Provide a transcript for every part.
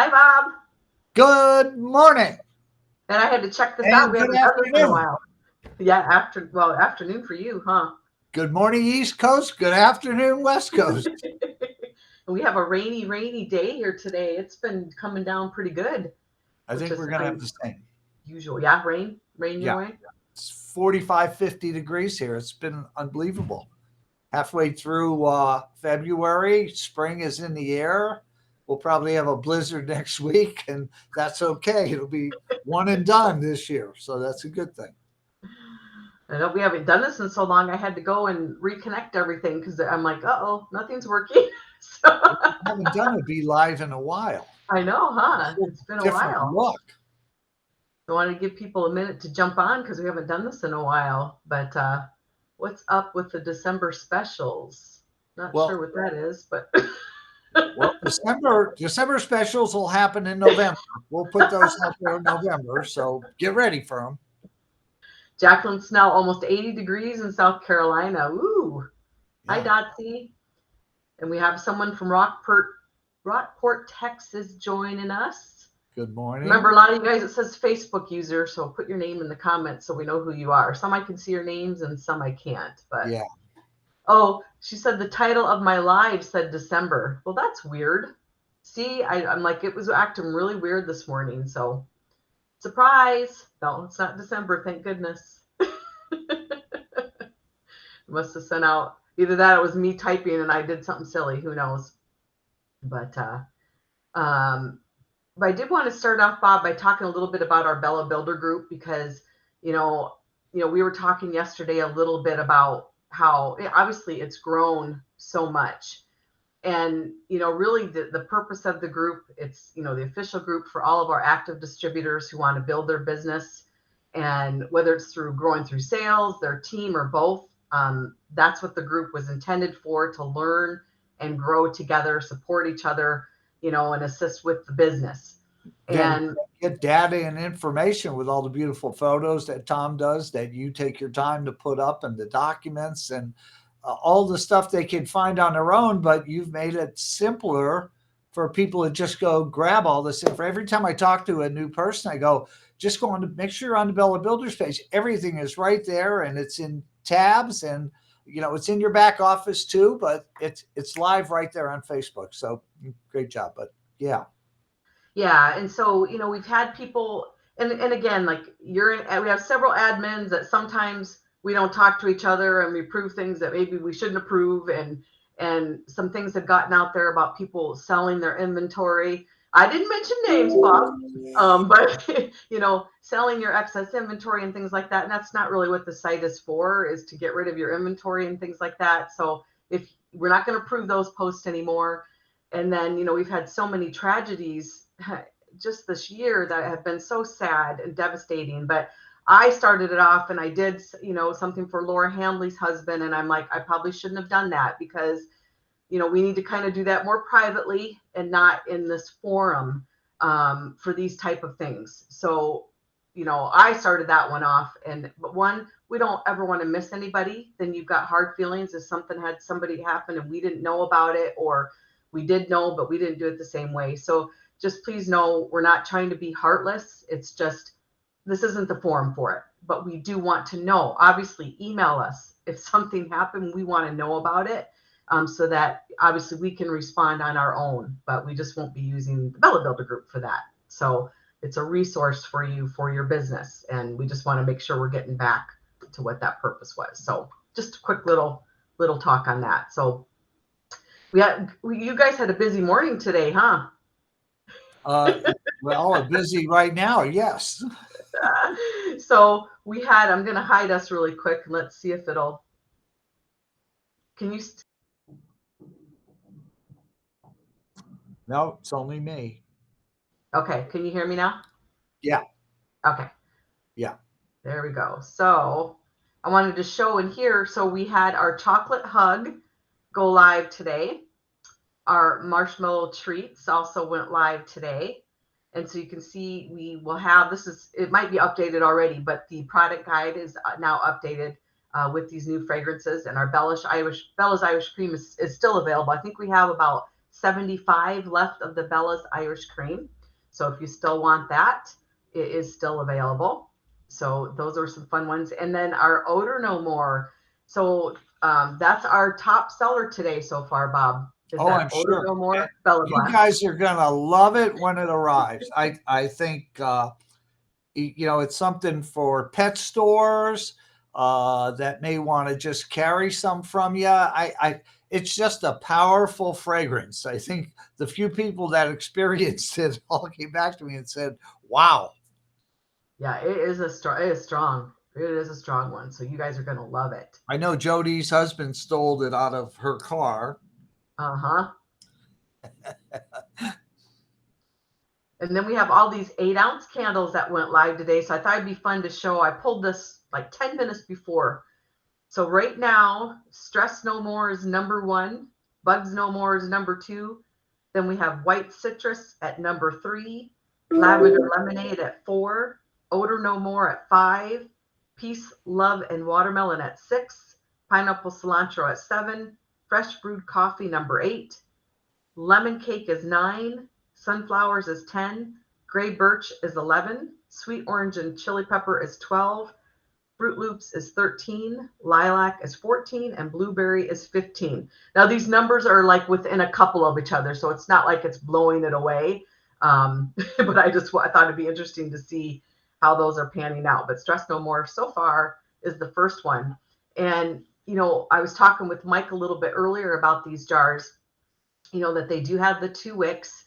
Hi, Bob. Good morning And I had to check this out. and We good haven't done this in a afternoon. while. Yeah, afternoon for you, huh? Good morning, East Coast. Good afternoon, West Coast. We have a rainy day here today. It's been coming down pretty good, I which think is we're going to have the same. unusual. Yeah, rain your Yeah, way. it's 45, 50 degrees here. It's been unbelievable. Halfway through February, spring is in the air. We'll probably have a blizzard next week, and that's okay. It'll be one and done this year. So that's a good thing. I know we haven't done this in so long. I had to go and reconnect everything because I'm like, nothing's working. So We haven't done a Be Live in a while. I know, huh? Whole It's been a different while. look. I wanted to give people a minute to jump on because we haven't done this in a while. But what's up with the December specials? Not Well, sure what that is, but Well, December specials will happen in November. We'll put those out there in November, so get ready for them. Jacqueline Snell, almost 80 degrees in South Carolina. Ooh. Hi, Yeah. Dotsy. And we have someone from Rockport, Texas joining us. Good morning. Remember, a lot of you guys, it says Facebook user, so put your name in the comments so we know who you are. Some I can see your names and some I can't. But Yeah. oh, she said the title of my live said December. Well, that's weird. See, I'm like, it was acting really weird this morning. So, surprise. No, it's not December. Thank goodness. Must have sent out either that or it was me typing and I did something silly. Who knows? But, um, but I did want to start off, Bob, by talking a little bit about our Bella Builder group because, you know, we were talking yesterday a little bit about how obviously it's grown so much. And, really the purpose of the group, it's, the official group for all of our active distributors who want to build their business. And whether it's through growing through sales, their team, or both, that's what the group was intended for, to learn and grow together, support each other, and assist with the business. Again, And get data and information with all the beautiful photos that Tom does that you take your time to put up and the documents and all the stuff they can find on their own, but you've made it simpler for people to just go grab all this info. Every time I talk to a new person, I go, just go on to make sure you're on the Bella Builders page. Everything is right there and it's in tabs and it's in your back office too, but it's live right there on Facebook. So great job. But yeah. yeah, and so we've had people, and again, like we have several admins that sometimes we don't talk to each other and we approve things that maybe we shouldn't approve, and some things have gotten out there about people selling their inventory. I didn't mention names, Bob, but selling your excess inventory and things like that, and that's not really what the site is for, is to get rid of your inventory and things like that. So if we're not going to approve those posts anymore. And then we've had so many tragedies just this year that have been so sad and devastating. But I started it off and I did, something for Laura Handley's husband. And I'm like, I probably shouldn't have done that because, we need to kind of do that more privately and not in this forum for these type of things. So, I started that one off. But one, we don't ever want to miss anybody. Then you've got hard feelings if something had somebody happen and we didn't know about it, or we did know, but we didn't do it the same way. So just please know we're not trying to be heartless. It's just, this isn't the forum for it, but we do want to know. Obviously, email us if something happened. We want to know about it, so that obviously we can respond on our own. But we just won't be using the Bella Builder group for that. So it's a resource for you for your business, and we just want to make sure we're getting back to what that purpose was. So just a quick little talk on that. So you guys had a busy morning today, huh? Uh, well, busy right now. Yes. So I'm going to hide us really quick and let's see if can you, No, it's only me. okay, can you hear me now? Yeah. Okay, Yeah. there we go. So I wanted to show in here. So we had our chocolate hug go live today. Our marshmallow treats also went live today. And so you can see we will have, it might be updated already, but the product guide is now updated with these new fragrances. And our Bella's Irish Cream is still available. I think we have about 75 left of the Bella's Irish Cream. So if you still want that, it is still available. So those are some fun ones. And then our Odor No More. So that's our top seller today so far, Bob. Is Oh, that I'm Odor sure. No More Bella You Blast. guys are gonna love it when it arrives. I think it's something for pet stores that may want to just carry some from you. It's just a powerful fragrance. I think the few people that experienced it all came back to me and said, "Wow." Yeah, it is strong. It is a strong one. So you guys are gonna love it. I know Jody's husband stole it out of her car. Uh-huh. And then we have all these 8-ounce candles that went live today. So I thought it'd be fun to show. I pulled this like 10 minutes before. So right now, Stress No More is number 1. Bugs No More is number 2. Then we have White Citrus at number 3. Lavender Lemonade at 4. Odor No More at 5. Peace, Love, and Watermelon at 6. Pineapple Cilantro at 7. Fresh Brewed Coffee number 8. Lemon Cake is 9. Sunflowers is 10. Gray Birch is 11. Sweet Orange and Chili Pepper is 12. Fruit Loops is 13. Lilac is 14. And Blueberry is 15. Now, these numbers are like within a couple of each other, so it's not like it's blowing it away. But I thought it'd be interesting to see how those are panning out. But Stress No More so far is the first one. And, I was talking with Mike a little bit earlier about these jars, that they do have the 2 wicks,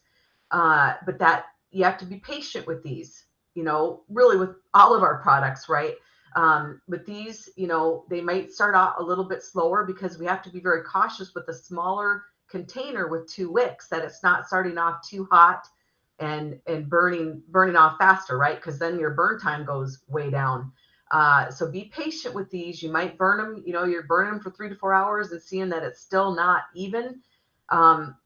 but that you have to be patient with these, really with all of our products, right? But these, they might start out a little bit slower because we have to be very cautious with a smaller container with 2 wicks, that it's not starting off too hot and burning off faster, right? Because then your burn time goes way down. So be patient with these. You might burn them, you're burning them for 3 to 4 hours and seeing that it's still not even.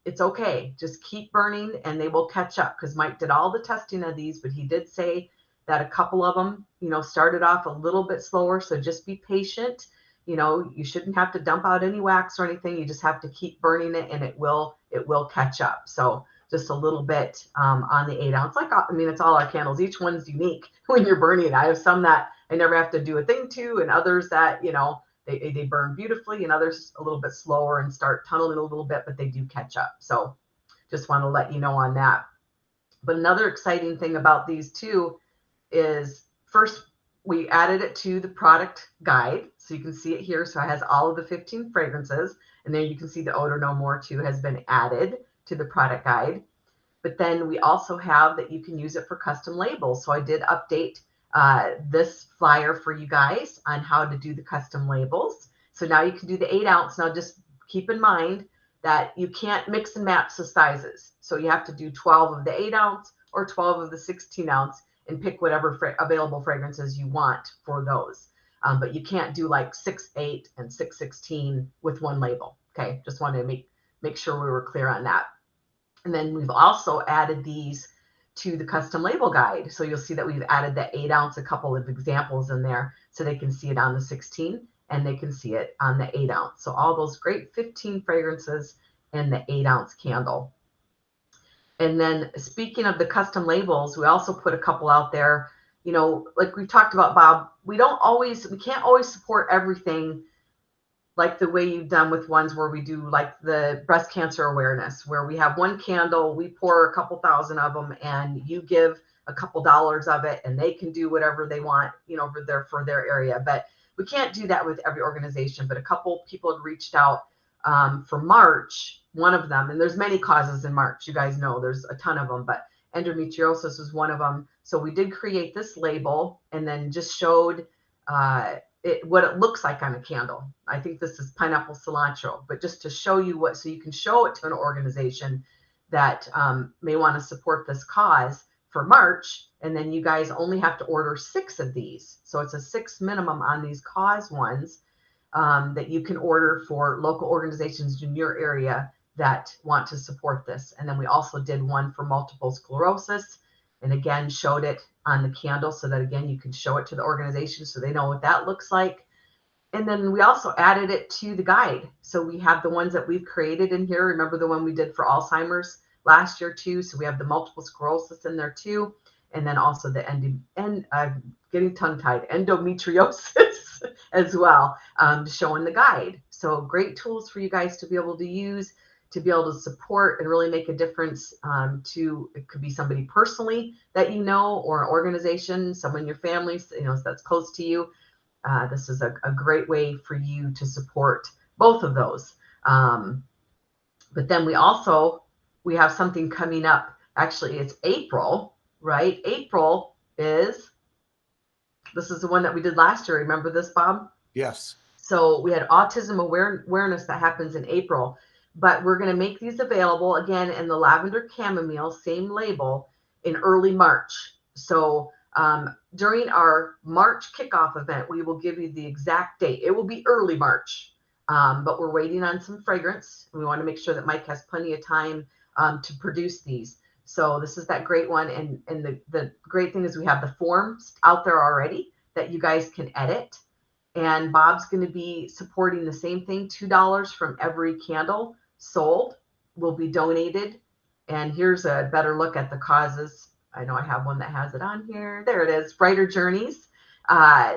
It's okay. Just keep burning and they will catch up, because Mike did all the testing of these, but he did say that a couple of them, started off a little bit slower. So just be patient. You shouldn't have to dump out any wax or anything. You just have to keep burning it and it will catch up. So just a little bit on the 8-ounce. It's all our candles. Each one's unique when you're burning. I have some that I never have to do a thing to, and others that, they burn beautifully, and others a little bit slower and start tunneling a little bit, but they do catch up. So just want to let you know on that. But another exciting thing about these too is, first, we added it to the product guide. So you can see it here. So it has all of the 15 fragrances. And then you can see the Odor No More too has been added to the product guide. But then we also have that you can use it for custom labels. So I did update this flyer for you guys on how to do the custom labels. So now you can do the 8-ounce. Now just keep in mind that you can't mix and match the sizes. So you have to do 12 of the 8-ounce or 12 of the 16-ounce and pick whatever available fragrances you want for those. But you can't do like 6-8 and 6-16 with one label. Okay, just wanted to make sure we were clear on that. And then we've also added these to the custom label guide. So you'll see that we've added the 8-ounce, a couple of examples in there, so they can see it on the 16 and they can see it on the 8-ounce. So all those great 15 fragrances in the 8-ounce candle. And then speaking of the custom labels, we also put a couple out there, like we've talked about, Bob, we can't always support everything like the way you've done with ones where we do like the breast cancer awareness, where we have one candle, we pour a couple thousand of them, and you give a couple dollars of it, and they can do whatever they want, for their area. But we can't do that with every organization. But a couple people had reached out for March, one of them, and there's many causes in March. You guys know there's a ton of them, but endometriosis was one of them. So we did create this label and then just showed what it looks like on a candle. I think this is pineapple cilantro, but just to show you so you can show it to an organization that may want to support this cause for March. And then you guys only have to order 6 of these. So it's a 6 minimum on these cause ones that you can order for local organizations in your area that want to support this. And then we also did one for multiple sclerosis, and again showed it on the candle so that again you can show it to the organization so they know what that looks like. And then we also added it to the guide. So we have the ones that we've created in here. Remember the one we did for Alzheimer's last year too? So we have the multiple sclerosis in there too. And then also the getting tongue-tied, endometriosis as well, showing the guide. So great tools for you guys to be able to use, to be able to support and really make a difference to, it could be somebody personally that you know, or an organization, someone in your family, that's close to you. This is a great way for you to support both of those. But then we have something coming up. Actually, it's April, right? This is the one that we did last year. Remember this, Bob? Yes. So we had autism awareness that happens in April, but we're going to make these available again in the lavender chamomile, same label, in early March. So during our March kickoff event, we will give you the exact date. It will be early March, but we're waiting on some fragrance. We want to make sure that Mike has plenty of time to produce these. So this is that great one. And the great thing is we have the forms out there already that you guys can edit. And Bob's going to be supporting the same thing. $2 from every candle sold will be donated. And here's a better look at the causes. I know I have one that has it on here. There it is, Brighter Journeys.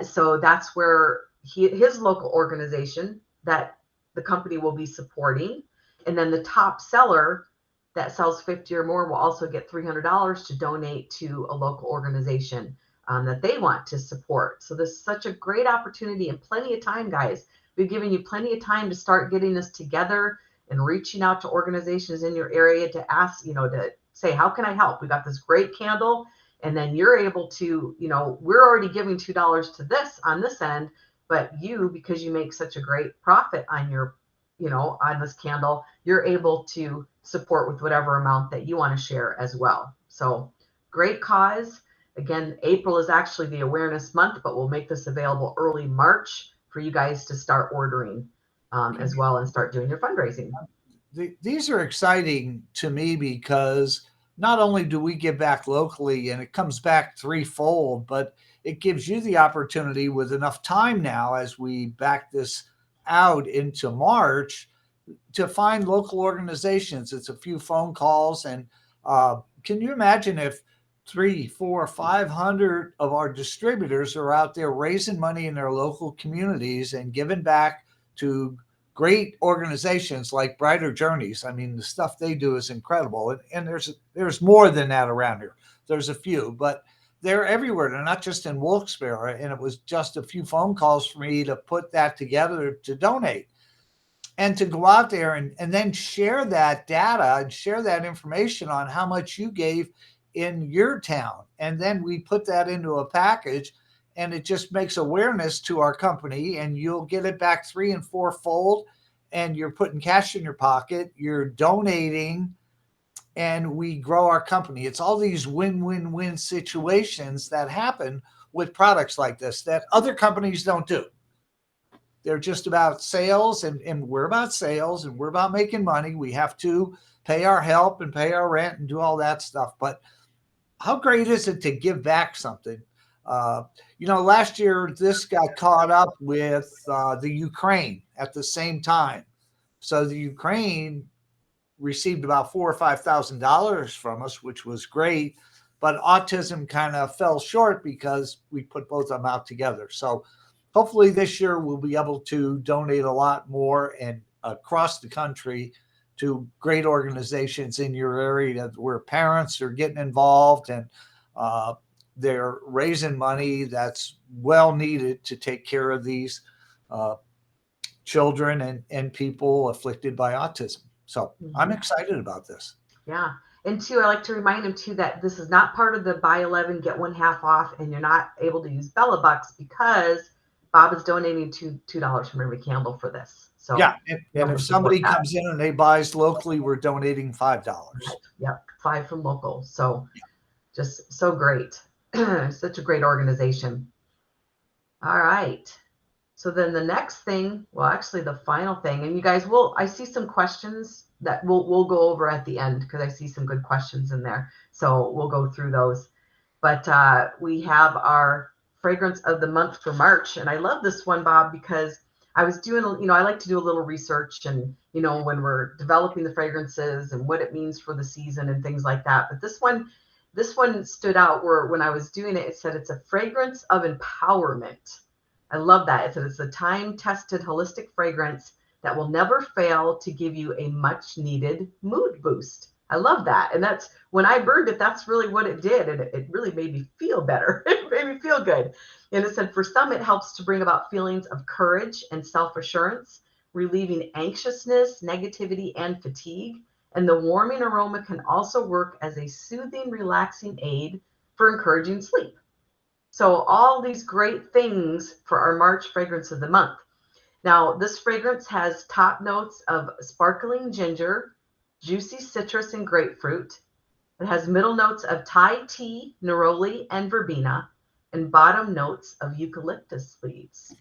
So that's where his local organization that the company will be supporting. And then the top seller that sells 50 or more will also get $300 to donate to a local organization that they want to support. So this is such a great opportunity and plenty of time, guys. We've given you plenty of time to start getting this together and reaching out to organizations in your area to ask, to say, how can I help? We got this great candle. And then you're able to, we're already giving $2 to this on this end, but you, because you make such a great profit on your, on this candle, you're able to support with whatever amount that you want to share as well. So great cause. Again, April is actually the awareness month, but we'll make this available early March for you guys to start ordering as well and start doing your fundraising. These are exciting to me because not only do we give back locally and it comes back threefold, but it gives you the opportunity with enough time now as we back this out into March to find local organizations. It's a few phone calls. And can you imagine if 300, 400, 500 of our distributors are out there raising money in their local communities and giving back to great organizations like Brighter Journeys? I mean, the stuff they do is incredible. And there's more than that around here. There's a few, but they're everywhere. They're not just in Wilkes-Barre. And it was just a few phone calls for me to put that together to donate and to go out there and then share that data and share that information on how much you gave in your town. And then we put that into a package, and it just makes awareness to our company, and you'll get it back 3- and 4-fold. And you're putting cash in your pocket, you're donating, and we grow our company. It's all these win-win-win situations that happen with products like this that other companies don't do. They're just about sales, and we're about sales, and we're about making money. We have to pay our help and pay our rent and do all that stuff. But how great is it to give back something? Last year, this got caught up with the Ukraine at the same time. So the Ukraine received about $4,000 or $5,000 from us, which was great. But autism kind of fell short because we put both of them out together. So hopefully this year we'll be able to donate a lot more and across the country to great organizations in your area where parents are getting involved and they're raising money that's well needed to take care of these children and people afflicted by autism. So I'm excited about this. Yeah. And too, I like to remind them too that this is not part of the buy 11, get one half off, and you're not able to use Bella Bucks because Bob is donating $2 from every candle for this. So yeah, and if somebody comes in and they buys locally, we're donating $5. Right. Yep, 5 from local. So just so great. Such a great organization. All right. So then the next thing, well, actually the final thing, and you guys I see some questions that we'll go over at the end because I see some good questions in there. So we'll go through those. But we have our fragrance of the month for March. And I love this one, Bob, because I was doing, I like to do a little research and, when we're developing the fragrances and what it means for the season and things like that. But this one stood out where when I was doing it, it said it's a fragrance of empowerment. I love that. It said it's a time-tested holistic fragrance that will never fail to give you a much needed mood boost. I love that. And that's when I burned it, that's really what it did. And it really made me feel better. It made me feel good. And it said for some, it helps to bring about feelings of courage and self-assurance, relieving anxiousness, negativity, and fatigue. And the warming aroma can also work as a soothing, relaxing aid for encouraging sleep. So all these great things for our March fragrance of the month. Now, this fragrance has top notes of sparkling ginger, juicy citrus, and grapefruit. It has middle notes of Thai tea, neroli, and verbena, and bottom notes of eucalyptus leaves.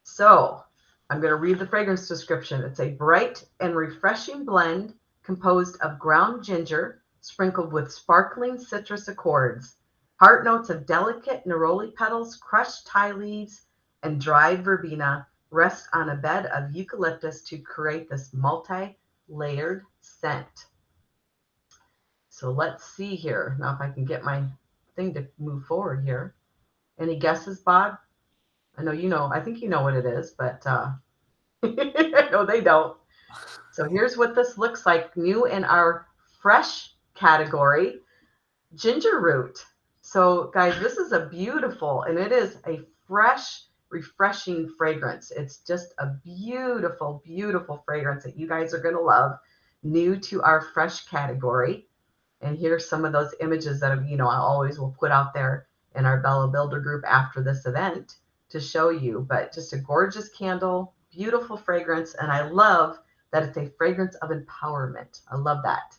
So I'm going to read the fragrance description. It's a bright and refreshing blend composed of ground ginger sprinkled with sparkling citrus accords. Heart notes of delicate neroli petals, crushed Thai leaves, and dried verbena rest on a bed of eucalyptus to create this multi-layered scent. So let's see here. Now, if I can get my thing to move forward here. Any guesses, Bob? I know you know. I think you know what it is, but no, they don't. So here's what this looks like new in our fresh category, ginger root. So guys, this is a beautiful, and it is a fresh, refreshing fragrance. It's just a beautiful, beautiful fragrance that you guys are going to love, new to our fresh category. And here's some of those images that, I always will put out there in our Bella Builder group after this event to show you. But just a gorgeous candle, beautiful fragrance. And I love that it's a fragrance of empowerment. I love that.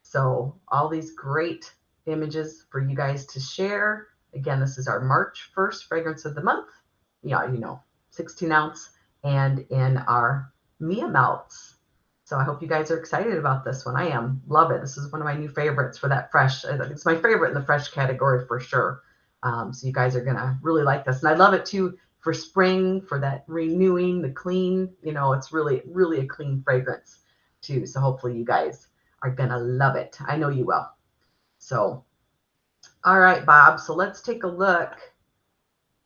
So all these great images for you guys to share. Again, this is our March 1st fragrance of the month. Yeah, 16 ounce and in our Mia Melts. So I hope you guys are excited about this one. I am. Love it. This is one of my new favorites for that fresh. It's my favorite in the fresh category for sure. So you guys are going to really like this. And I love it too for spring, for that renewing, the clean. It's really, really a clean fragrance too. So hopefully you guys are going to love it. I know you will. So, all right, Bob. So let's take a look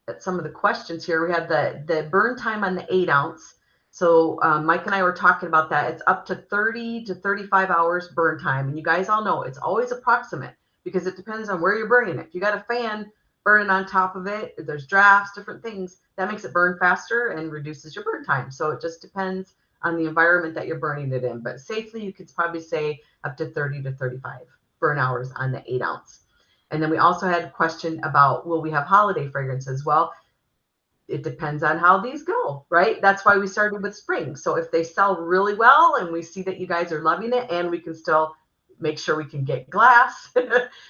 at some of the questions here. We had the burn time on the 8 ounce. So Mike and I were talking about that. It's up to 30 to 35 hours burn time. And you guys all know it's always approximate because it depends on where you're burning it. If you got a fan burning on top of it, there's drafts, different things, that makes it burn faster and reduces your burn time. So it just depends on the environment that you're burning it in. But safely, you could probably say up to 30 to 35 burn hours on the 8 ounce. And then we also had a question about, will we have holiday fragrances? Well, it depends on how these go, right? That's why we started with spring. So if they sell really well and we see that you guys are loving it and we can still make sure we can get glass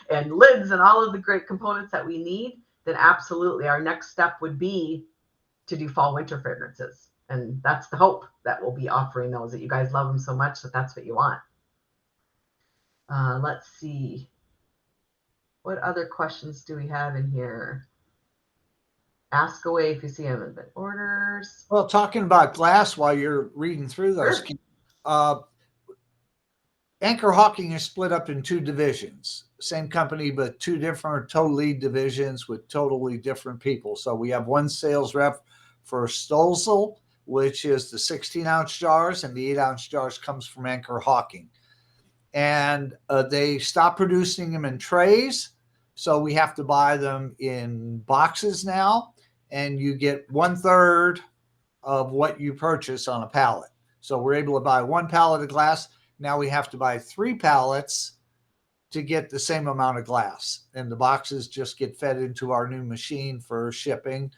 and lids and all of the great components that we need, then absolutely our next step would be to do fall winter fragrances. And that's the hope that we'll be offering those, that you guys love them so much that that's what you want. Let's see. What other questions do we have in here? Ask away if you see them in the orders. Well, talking about glass while you're reading through those, sure. Anchor Hawking is split up in 2 divisions. Same company, but 2 different totally divisions with totally different people. So we have one sales rep for Stolzel, which is the 16-ounce jars, and the 8-ounce jars comes from Anchor Hawking. And they stopped producing them in trays, so we have to buy them in boxes now. And you get 1/3 of what you purchase on a pallet. So we're able to buy 1 pallet of glass. Now we have to buy 3 pallets to get the same amount of glass. And the boxes just get fed into our new machine for shipping.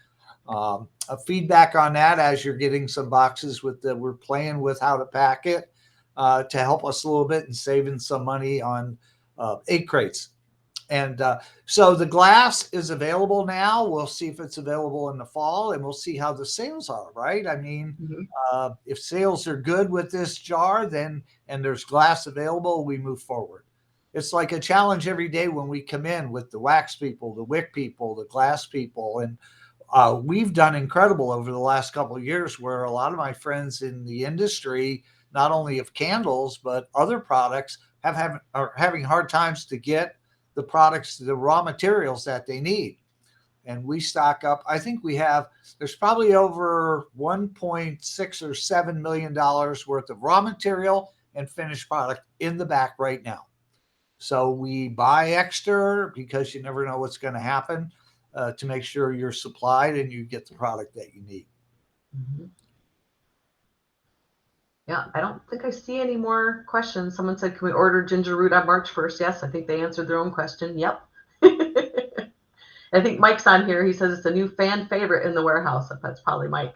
A feedback on that as you're getting some boxes we're playing with how to pack it to help us a little bit and saving some money on 8 crates. And so the glass is available now. We'll see if it's available in the fall, and we'll see how the sales are, right? I mean, if sales are good with this jar, then and there's glass available, we move forward. It's like a challenge every day when we come in with the wax people, the wick people, the glass people, and we've done incredible over the last couple of years, where a lot of my friends in the industry, not only of candles but other products, are having hard times to get the products, the raw materials that they need. And we stock up. I think there's probably over 1.6 or $7 million worth of raw material and finished product in the back right now. So we buy extra because you never know what's going to happen, to make sure you're supplied and you get the product that you need. Mm-hmm. Yeah, I don't think I see any more questions. Someone said, can we order ginger root on March 1st? Yes, I think they answered their own question. Yep. I think Mike's on here. He says it's a new fan favorite in the warehouse. That's probably Mike.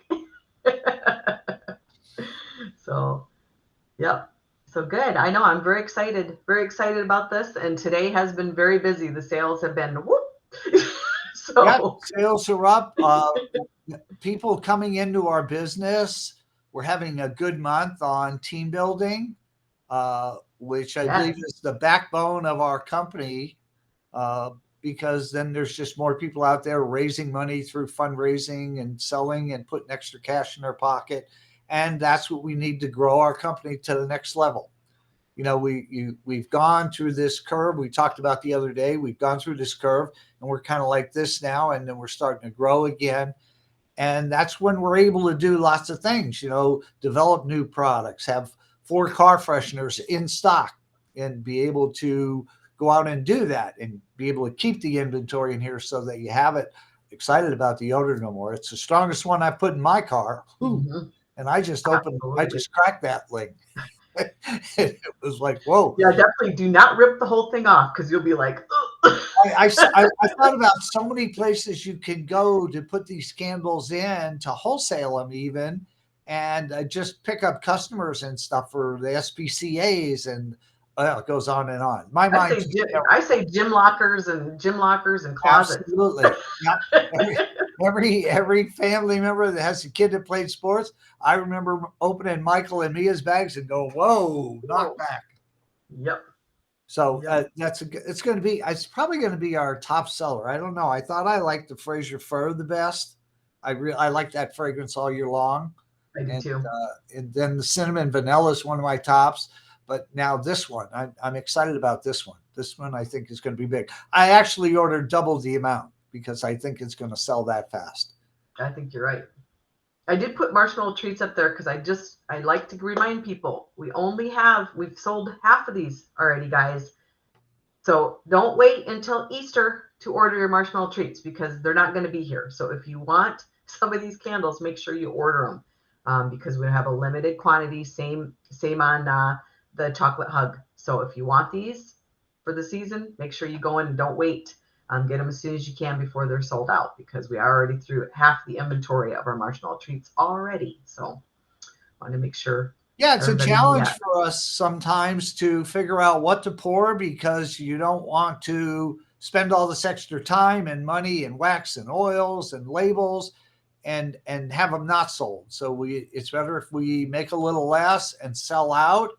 So, yep. So good. I know. I'm very excited about this. And today has been very busy. The sales have been whoop. So yeah, sales are up. People coming into our business. We're having a good month on team building, which I believe is the backbone of our company, because then there's just more people out there raising money through fundraising and selling and putting extra cash in their pocket. And that's what we need to grow our company to the next level. You know, we've gone through this curve. We talked about the other day. We've gone through this curve, and we're kind of like this now, and then we're starting to grow again. And that's when we're able to do lots of things, you know, develop new products, have 4 car fresheners in stock, and be able to go out and do that and be able to keep the inventory in here so that you have it. Excited about the odor no more. It's the strongest one I put in my car. Mm-hmm. And I just cracked that thing. It was like, whoa. Yeah, definitely do not rip the whole thing off, because you'll be like, I thought about so many places you can go to put these candles in, to wholesale them even, and just pick up customers and stuff for the SPCAs, and it goes on and on. My mind. I say gym lockers and closets. Absolutely. Yep. Every family member that has a kid that played sports, I remember opening Michael and Mia's bags and go, whoa, knock back. Yep. So it's probably going to be our top seller. I don't know. I thought I liked the Fraser Fir the best. I like that fragrance all year long. I do too. And then the cinnamon vanilla is one of my tops. But now this one, I'm excited about this one. This one I think is going to be big. I actually ordered double the amount because I think it's going to sell that fast. I think you're right. I did put marshmallow treats up there because I like to remind people we've sold half of these already, guys. So don't wait until Easter to order your marshmallow treats, because they're not going to be here. So if you want some of these candles, make sure you order them, because we have a limited quantity. Same on the chocolate hug. So if you want these for the season, make sure you go in and don't wait. Get them as soon as you can before they're sold out, because we are already through half the inventory of our marshmallow treats already. So I want to make sure. Yeah, it's a challenge for us sometimes to figure out what to pour, because you don't want to spend all this extra time and money and wax and oils and labels and have them not sold. So it's better if we make a little less and sell out,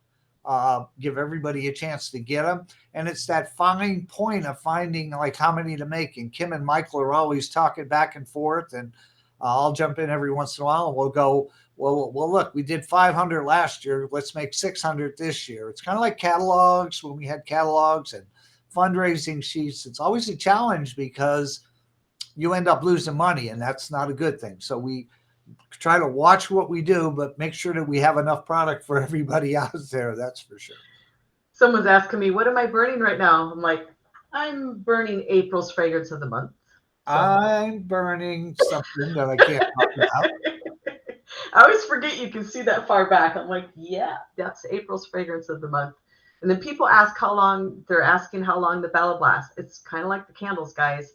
give everybody a chance to get them. And it's that fine point of finding like how many to make. And Kim and Michael are always talking back and forth, and I'll jump in every once in a while and we'll go, well, look, we did 500 last year. Let's make 600 this year. It's kind of like catalogs. When we had catalogs and fundraising sheets, it's always a challenge because you end up losing money, and that's not a good thing. So we try to watch what we do, but make sure that we have enough product for everybody out there. That's for sure. Someone's asking me, what am I burning right now? I'm like, I'm burning April's fragrance of the month. So. I'm burning something that I can't talk about. I always forget you can see that far back. I'm like, yeah, that's April's fragrance of the month. And then people ask how long the Bella Blast. It's kind of like the candles, guys.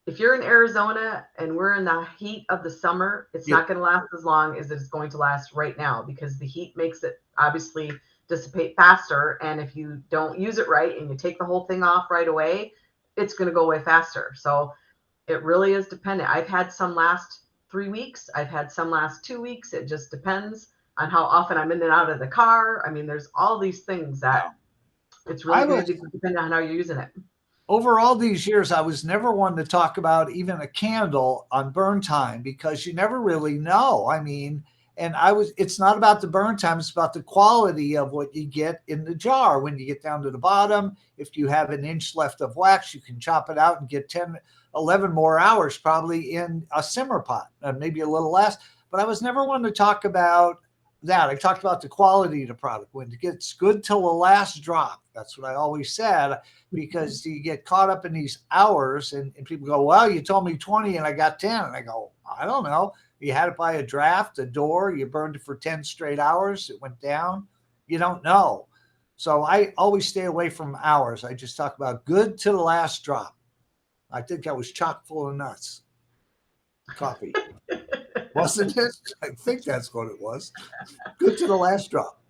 If you're in Arizona and we're in the heat of the summer, it's not going to last as long as it's going to last right now, because the heat makes it obviously dissipate faster. And if you don't use it right and you take the whole thing off right away, it's going to go away faster. So it really is dependent. I've had some last 3 weeks. I've had some last 2 weeks. It just depends on how often I'm in and out of the car. I mean, there's all these things that it's really going to depend on how you're using it. over all these years, I was never one to talk about even a candle on burn time because you never really know. I mean, it's not about the burn time, it's about the quality of what you get in the jar. When you get down to the bottom, if you have an inch left of wax, you can chop it out and get 10, 11 more hours probably in a simmer pot, maybe a little less. But I was never one to talk about that. I talked about the quality of the product. When it gets good till the last drop, that's what I always said, because you get caught up in these hours and people go, well, you told me 20 and I got 10. And I go, I don't know. You had it by a draft, a door, you burned it for 10 straight hours, it went down. You don't know. So I always stay away from hours. I just talk about good to the last drop. I think I was chock full of nuts. Coffee. Wasn't it? I think that's what it was. Good to the last drop.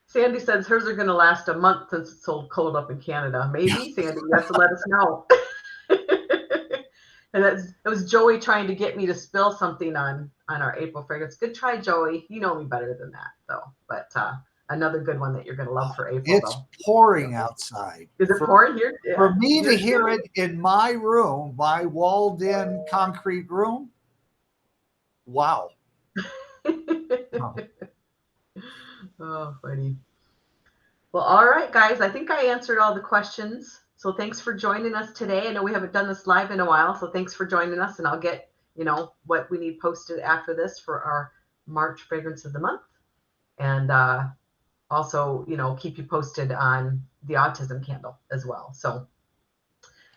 Sandy says hers are going to last a month since it's so cold up in Canada. Maybe, Sandy, you have to let us know. And it was Joey trying to get me to spill something on our April fragrance. Good try, Joey. You know me better than that, though. But another good one that you're going to love for April. It's pouring outside. Is it pouring here? Yeah. For me to hear it in my room, my walled-in concrete room, wow. Oh, funny. Well, all right, guys. I think I answered all the questions. So thanks for joining us today. I know we haven't done this live in a while, so thanks for joining us. And I'll get, what we need posted after this for our March fragrance of the month. And also, keep you posted on the autism candle as well. So,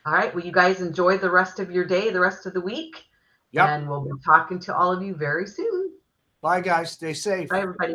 all right. Well, you guys enjoy the rest of your day, the rest of the week. Yep. And we'll be talking to all of you very soon. Bye, guys. Stay safe. Bye, everybody.